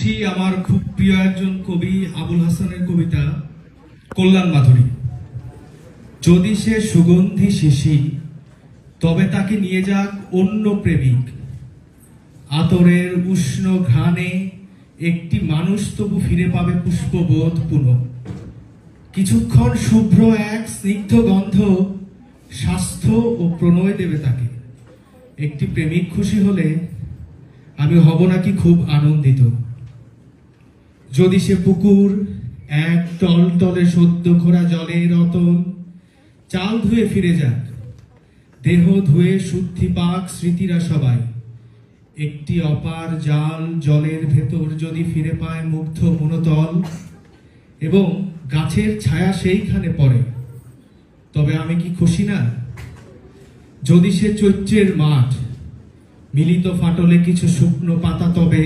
পড়ছি আমার খুব প্রিয় একজন কবি আবুল হাসানের কবিতা কল্যাণ মাধুরী। যদি সে সুগন্ধি শিশি, তবে তাকে নিয়ে যাক অন্য প্রেমিক। আতরের উষ্ণ ঘ্রাণে একটি মানুষ তবু ফিরে পাবে পুষ্পবোধ পুনঃ। কিছুক্ষণ শুভ্র এক স্নিগ্ধ গন্ধ স্বাস্থ্য ও প্রণয় দেবে তাকে। একটি প্রেমিক খুশি হলে আমি হব নাকি খুব আনন্দিত। যদি সে পুকুর এক টলটলে সদ্য খোরা জলে রতন, চাল ধুয়ে ফিরে যাক, দেহ ধুয়ে শুদ্ধি পাক স্মৃতিরা সবাই। একটি অপার জাল জলের ভেতর যদি ফিরে পায় মুগ্ধ মনোতল, এবং গাছের ছায়া সেইখানে পড়ে, তবে আমি কি খুশি না? যদি সে চৈত্রের মাঠ, মিলিত ফাটলে কিছু শুকনো পাতা তবে